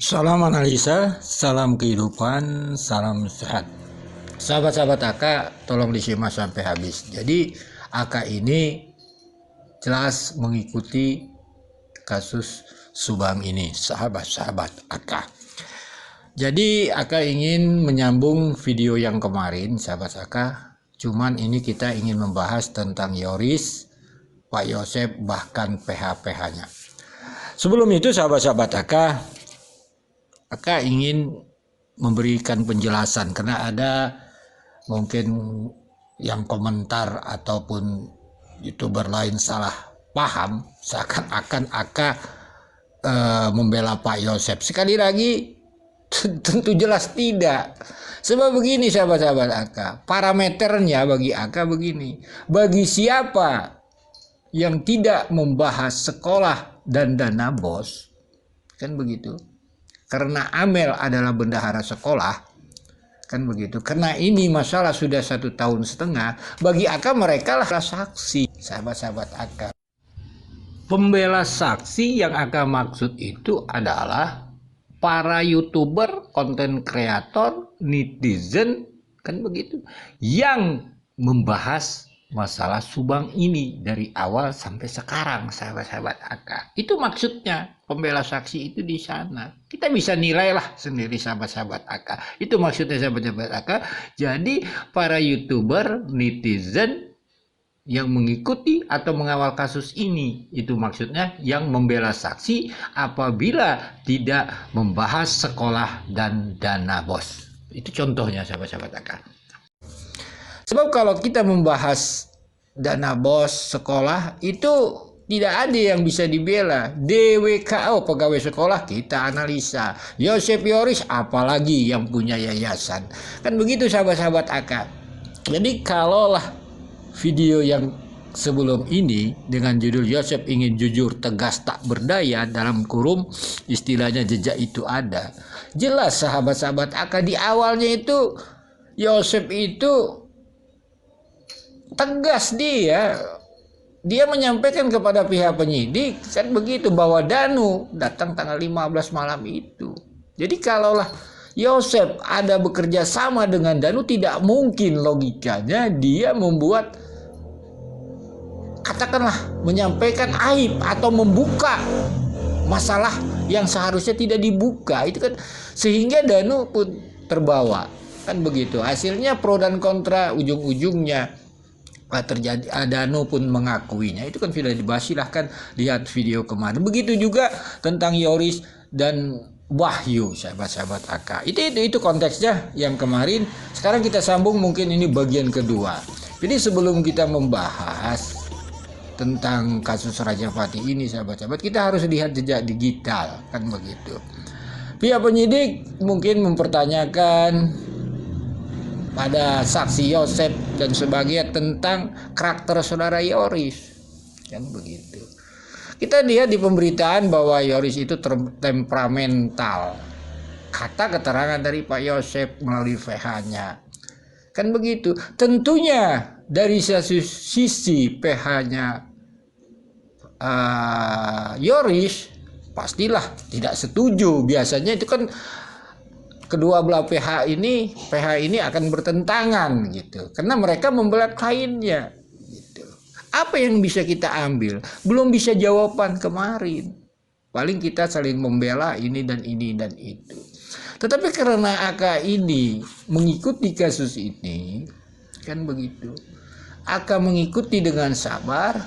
Salam analisa, salam kehidupan, salam sehat. Sahabat-sahabat AK, tolong disimak sampai habis. Jadi AK ini jelas mengikuti kasus Subang ini, sahabat-sahabat AK. Jadi AK ingin menyambung video yang kemarin, sahabat AK. Cuman ini kita ingin membahas tentang Yoris, Pak Yosep, bahkan PH-PH-nya. Sebelum itu sahabat-sahabat AK ingin memberikan penjelasan karena ada mungkin yang komentar ataupun YouTuber lain salah paham seakan-akan AK membela Pak Yosep. Sekali lagi tentu jelas tidak. Sebab begini sahabat-sahabat AK, parameternya bagi AK begini. Bagi siapa yang tidak membahas sekolah dan dana bos, kan begitu. Karena Amel adalah bendahara sekolah, kan begitu. Karena ini masalah sudah 1,5 tahun, bagi AK mereka lah saksi, sahabat-sahabat AK. Pembela saksi yang AK maksud itu adalah para YouTuber, konten kreator, netizen, kan begitu, yang membahas masalah Subang ini dari awal sampai sekarang, sahabat-sahabat AK. Itu maksudnya pembela saksi itu di sana. Kita bisa nilailah sendiri sahabat-sahabat AK. Itu maksudnya sahabat-sahabat AK. Jadi para YouTuber, netizen yang mengikuti atau mengawal kasus ini, itu maksudnya yang membela saksi apabila tidak membahas sekolah dan dana bos. Itu contohnya sahabat-sahabat AK. Sebab kalau kita membahas dana bos sekolah itu tidak ada yang bisa dibela. DWKO pegawai sekolah kita analisa. Yosep Yoris apalagi yang punya yayasan. Kan begitu sahabat-sahabat AK. Jadi kalaulah video yang sebelum ini dengan judul Yosep ingin jujur, tegas, tak berdaya, dalam kurung istilahnya jejak itu ada. Jelas sahabat-sahabat AK di awalnya itu Yosep itu tegas, dia menyampaikan kepada pihak penyidik kan begitu bahwa Danu datang tanggal 15 malam itu. Jadi kalaulah Yosep ada bekerja sama dengan Danu, tidak mungkin logikanya dia membuat, katakanlah, menyampaikan aib atau membuka masalah yang seharusnya tidak dibuka. Itu kan sehingga Danu pun terbawa, kan begitu. Hasilnya pro dan kontra, ujung-ujungnya terjadi. Danu pun mengakuinya. Itu kan sudah dibahas, silahkan lihat video kemarin. Begitu juga tentang Yoris dan Wahyu, sahabat-sahabat AK. Itu konteksnya yang kemarin. Sekarang kita sambung, mungkin ini bagian kedua. Jadi sebelum kita membahas tentang kasus Raja Fatih ini, sahabat-sahabat, kita harus lihat jejak digital, kan begitu. Pihak penyidik mungkin mempertanyakan pada saksi Yosep dan sebagainya tentang karakter saudara Yoris, kan begitu. Kita lihat di pemberitaan bahwa Yoris itu temperamental, kata keterangan dari Pak Yosep melalui PH-nya, kan begitu. Tentunya dari sisi PH-nya Yoris pastilah tidak setuju. Biasanya itu kan kedua belah PH ini akan bertentangan gitu, karena mereka membela kliennya gitu. Apa yang bisa kita ambil? Belum bisa jawaban kemarin. Paling kita saling membela ini dan itu. Tetapi karena AK ini mengikuti kasus ini, kan begitu. AK mengikuti dengan sabar,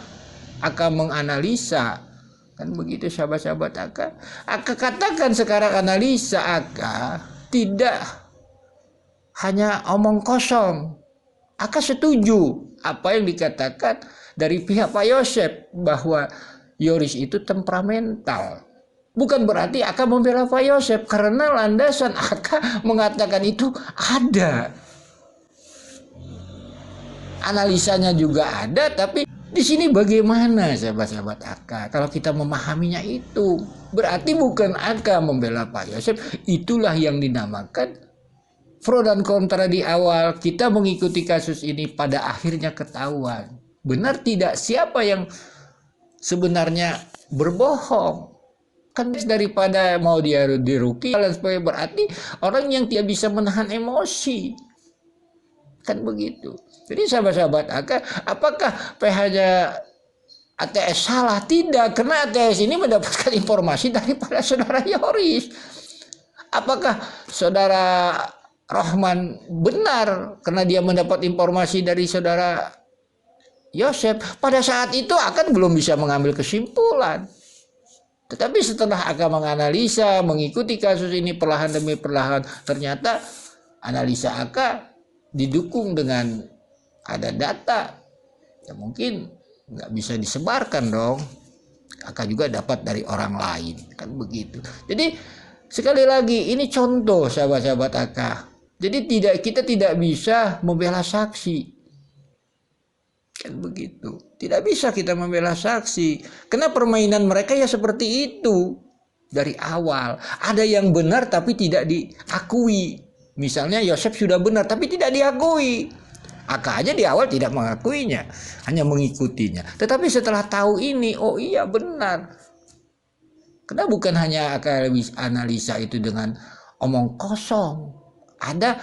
AK menganalisa, kan begitu sahabat-sahabat AK. AK katakan sekarang analisa AK tidak hanya omong kosong. AK setuju apa yang dikatakan dari pihak Pak Yosep bahwa Yoris itu temperamental. Bukan berarti AK membela Pak Yosep, karena landasan AK mengatakan itu ada. Analisanya juga ada, tapi di sini bagaimana sahabat-sahabat AK? Kalau kita memahaminya itu, berarti bukan AK membela Pak Yosep. Itulah yang dinamakan pro dan kontra di awal. Kita mengikuti kasus ini, pada akhirnya ketahuan benar tidak siapa yang sebenarnya berbohong. Kan daripada mau dia diruki dan sebagainya, berarti orang yang tidak bisa menahan emosi. Kan begitu. Jadi sahabat-sahabat apakah PH-nya ATS salah? Tidak, karena ATS ini mendapatkan informasi daripada saudara Yoris. Apakah saudara Rohman benar karena dia mendapat informasi dari saudara Yosef? Pada saat itu akan belum bisa mengambil kesimpulan. Tetapi setelah akan menganalisa, mengikuti kasus ini perlahan demi perlahan, ternyata analisa Aka didukung dengan ada data yang mungkin nggak bisa disebarkan dong. Aka juga dapat dari orang lain, kan begitu. Jadi sekali lagi ini contoh sahabat-sahabat Aka. Jadi kita tidak bisa membela saksi. Kan begitu. Tidak bisa kita membela saksi. Karena permainan mereka ya seperti itu. Dari awal. Ada yang benar tapi tidak diakui. Misalnya Yosef sudah benar tapi tidak diakui. Aka aja di awal tidak mengakuinya. Hanya mengikutinya. Tetapi setelah tahu ini, oh iya benar. Karena bukan hanya Aka analisa itu dengan omong kosong. Ada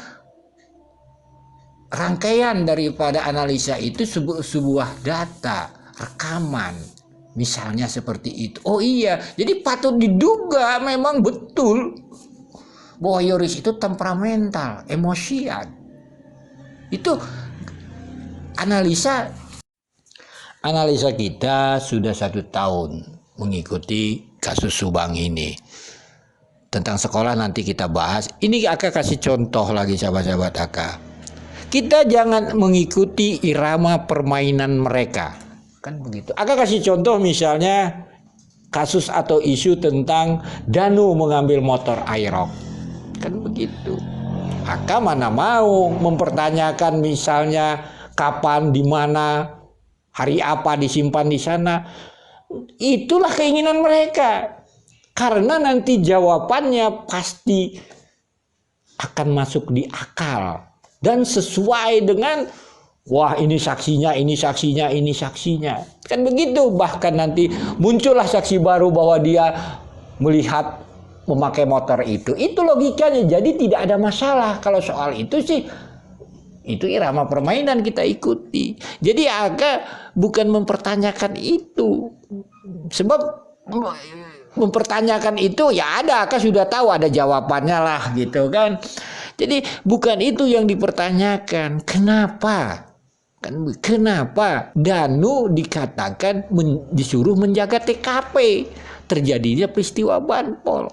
rangkaian daripada analisa itu sebuah data, rekaman. Misalnya seperti itu. Oh iya, jadi patut diduga memang betul bahwa Yoris itu temperamental, emosian. Itu analisa kita sudah 1 tahun mengikuti kasus Subang ini. Tentang sekolah nanti kita bahas. Ini Aka kasih contoh lagi sahabat-sahabat Aka. Kita jangan mengikuti irama permainan mereka. Kan begitu. Aka kasih contoh misalnya kasus atau isu tentang Danu mengambil motor Aerox. Kan begitu. Aka mana mau mempertanyakan misalnya kapan, di mana, hari apa disimpan di sana. Itulah keinginan mereka. Karena nanti jawabannya pasti akan masuk di akal. Dan sesuai dengan, wah ini saksinya, ini saksinya, ini saksinya. Kan begitu, bahkan nanti muncullah saksi baru bahwa dia melihat memakai motor itu. Itu logikanya, jadi tidak ada masalah. Kalau soal itu sih, itu irama permainan kita ikuti. Jadi Aka bukan mempertanyakan itu. Sebab mempertanyakan itu ya ada, Aka sudah tahu ada jawabannya lah gitu kan. Jadi bukan itu yang dipertanyakan. Kenapa? Kenapa Danu dikatakan disuruh menjaga TKP terjadinya peristiwa Banpol?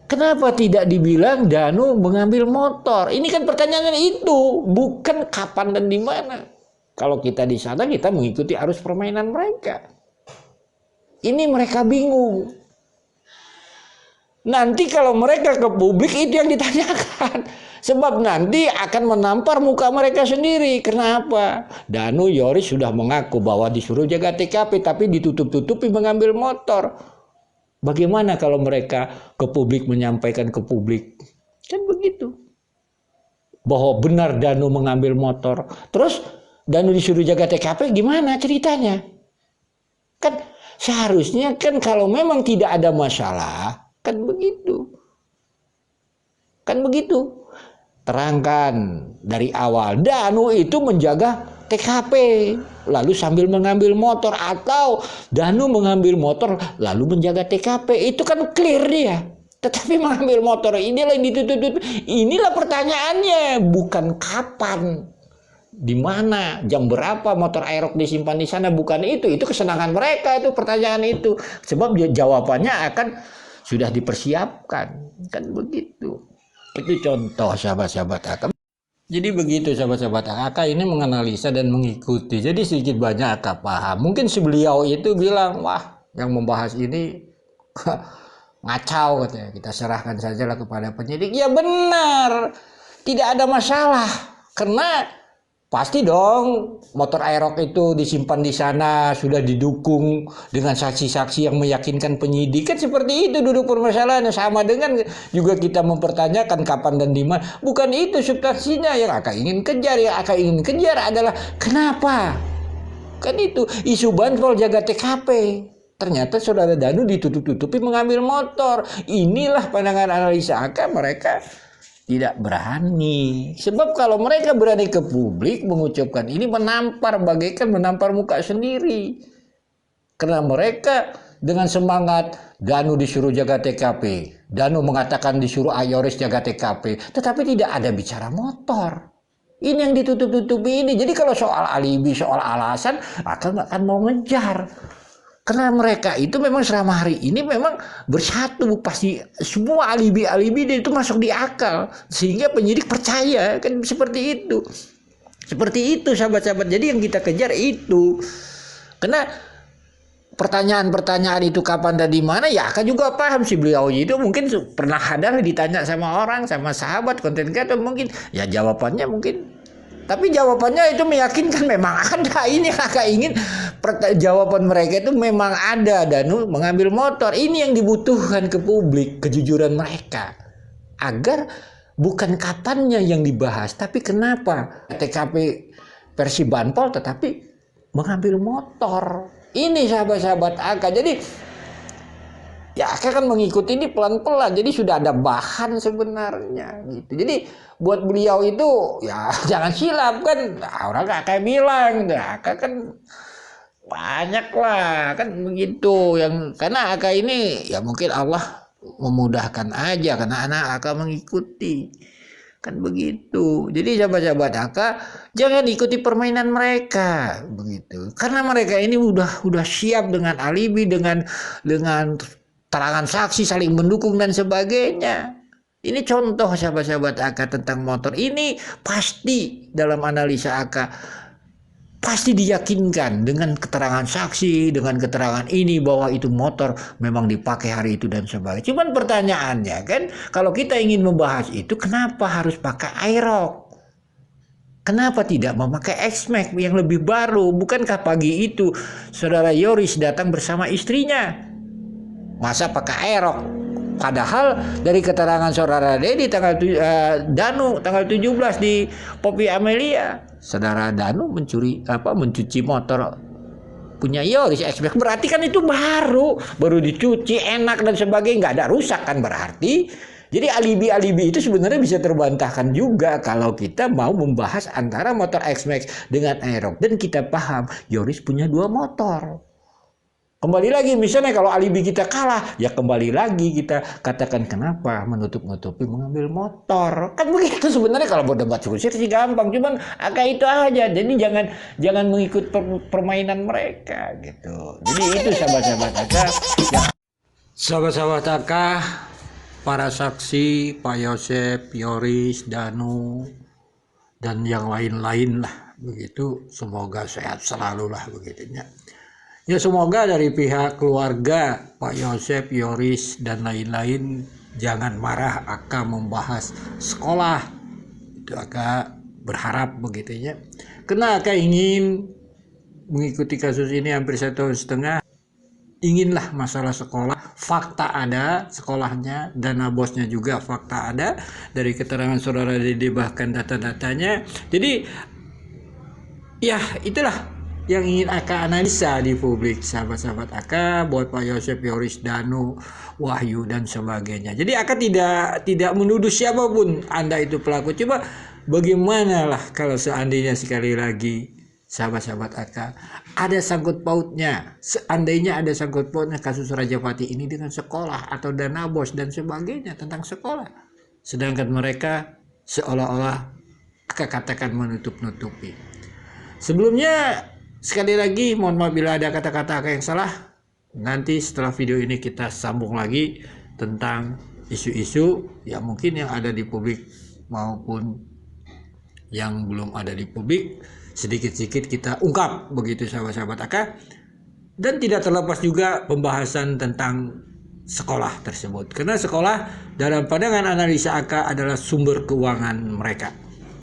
Kenapa tidak dibilang Danu mengambil motor? Ini kan pertanyaan itu, bukan kapan dan di mana. Kalau kita di sana kita mengikuti arus permainan mereka. Ini mereka bingung. Nanti kalau mereka ke publik itu yang ditanyakan. Sebab nanti akan menampar muka mereka sendiri. Kenapa? Danu Yoris sudah mengaku bahwa disuruh jaga TKP tapi ditutup-tutupi mengambil motor. Bagaimana kalau mereka ke publik menyampaikan ke publik? Kan begitu. Bahwa benar Danu mengambil motor. Terus Danu disuruh jaga TKP gimana ceritanya? Kan seharusnya kan kalau memang tidak ada masalah, kan begitu. Kan begitu. Terangkan dari awal. Danu itu menjaga TKP. Lalu sambil mengambil motor. Atau Danu mengambil motor lalu menjaga TKP. Itu kan clear dia. Tetapi mengambil motor inilah yang ditutup. Inilah pertanyaannya. Bukan kapan. Di mana, jam berapa motor Aerox disimpan di sana. Bukan itu. Itu kesenangan mereka itu pertanyaan itu. Sebab jawabannya akan sudah dipersiapkan. Kan begitu. Itu contoh sahabat-sahabat Aka. Jadi begitu sahabat-sahabat Aka ini menganalisa dan mengikuti. Jadi sedikit banyak Aka paham. Mungkin si beliau itu bilang, wah yang membahas ini ngacau katanya. Kita serahkan sajalah kepada penyidik. Ya benar. Tidak ada masalah. Karena pasti dong motor Aerox itu disimpan di sana, sudah didukung dengan saksi-saksi yang meyakinkan penyidik. Kan seperti itu duduk permasalahannya. Sama dengan juga kita mempertanyakan kapan dan di mana. Bukan itu substansinya yang Aka ingin kejar. Yang Aka ingin kejar adalah kenapa? Kan itu isu Banpol jaga TKP. Ternyata saudara Danu ditutup-tutupi mengambil motor. Inilah pandangan analisa AK, mereka tidak berani. Sebab kalau mereka berani ke publik mengucapkan ini, menampar, bagaikan menampar muka sendiri. Karena mereka dengan semangat, Danu disuruh jaga TKP, Danu mengatakan disuruh Yoris jaga TKP, tetapi tidak ada bicara motor. Ini yang ditutup-tutupi ini. Jadi kalau soal alibi, soal alasan, akan mau ngejar. Karena mereka itu memang selama hari ini memang bersatu, pasti semua alibi-alibi itu masuk di akal, sehingga penyidik percaya, kan seperti itu. Seperti itu sahabat-sahabat. Jadi yang kita kejar itu. Karena pertanyaan-pertanyaan itu kapan dan di mana, ya Aka juga paham sih, beliau itu mungkin pernah ada ditanya sama orang, sama sahabat konten kreator, mungkin ya jawabannya mungkin, tapi jawabannya itu meyakinkan memang ada. Ini Aka ingin jawaban mereka itu memang ada, Danu mengambil motor. Ini yang dibutuhkan ke publik, kejujuran mereka, agar bukan kapannya yang dibahas, tapi kenapa TKP versi Banpol tetapi mengambil motor. Ini sahabat-sahabat Aka. Jadi ya Aka kan mengikuti ini pelan-pelan, jadi sudah ada bahan sebenarnya gitu. Jadi buat beliau itu ya jangan silap kan, orang Aka bilang Aka kan banyak lah kan begitu, yang karena Aka ini ya mungkin Allah memudahkan aja karena anak Aka mengikuti, kan begitu. Jadi sahabat-sahabat Aka jangan ikuti permainan mereka begitu, karena mereka ini udah siap dengan alibi, dengan terangan saksi saling mendukung dan sebagainya. Ini contoh sahabat-sahabat Aka tentang motor ini, pasti dalam analisa Aka pasti diyakinkan dengan keterangan saksi, dengan keterangan ini bahwa itu motor memang dipakai hari itu dan sebagainya. Cuman pertanyaannya kan, kalau kita ingin membahas itu, kenapa harus pakai Aerox? Kenapa tidak memakai X-Max yang lebih baru? Bukankah pagi itu saudara Yoris datang bersama istrinya? Masa pakai Aerox? Padahal dari keterangan saudara Dedi Danu tanggal 17 di Poppy Amelia, saudara Danu mencuci motor punya Yoris X-Max, berarti kan itu baru dicuci, enak dan sebagainya, nggak ada rusak kan berarti. Jadi alibi-alibi itu sebenarnya bisa terbantahkan juga kalau kita mau membahas antara motor X-Max dengan Aerox, dan kita paham Yoris punya 2 motor. Kembali lagi, misalnya kalau alibi kita kalah, ya kembali lagi kita katakan kenapa menutup-nutupi mengambil motor. Kan begitu sebenarnya, kalau berdebat kusir sih gampang, cuman Aka itu aja. Jadi jangan mengikut permainan mereka gitu. Jadi itu sahabat-sahabat Aka. Sahabat-sahabat Aka, para saksi, Pak Yosep, Yoris, Danu, dan yang lain-lain lah begitu. Semoga sehat selalu lah begitunya. Ya semoga dari pihak keluarga Pak Yosep, Yoris, dan lain-lain jangan marah Aka membahas sekolah. Itu Aka berharap begitunya. Karena Aka ingin mengikuti kasus ini hampir 1,5 tahun. Inginlah masalah sekolah, fakta ada sekolahnya, dana bosnya juga fakta ada, dari keterangan saudara Dede bahkan data-datanya. Jadi ya itulah yang ingin Aka analisa di publik, sahabat-sahabat Aka, buat Pak Yosep, Yoris, Danu, Wahyu, dan sebagainya. Jadi Aka tidak menuduh siapapun Anda itu pelaku. Coba bagaimana lah kalau seandainya, sekali lagi sahabat-sahabat Aka, ada sangkut pautnya, seandainya ada sangkut pautnya kasus Rajapati ini dengan sekolah atau dana bos dan sebagainya tentang sekolah, sedangkan mereka seolah-olah Aka katakan menutup-nutupi. Sebelumnya sekali lagi mohon maaf bila ada kata-kata Aka yang salah. Nanti setelah video ini kita sambung lagi tentang isu-isu yang mungkin yang ada di publik maupun yang belum ada di publik, sedikit-sedikit kita ungkap begitu sahabat-sahabat Aka. Dan tidak terlepas juga pembahasan tentang sekolah tersebut, karena sekolah dalam pandangan analisa Aka adalah sumber keuangan mereka.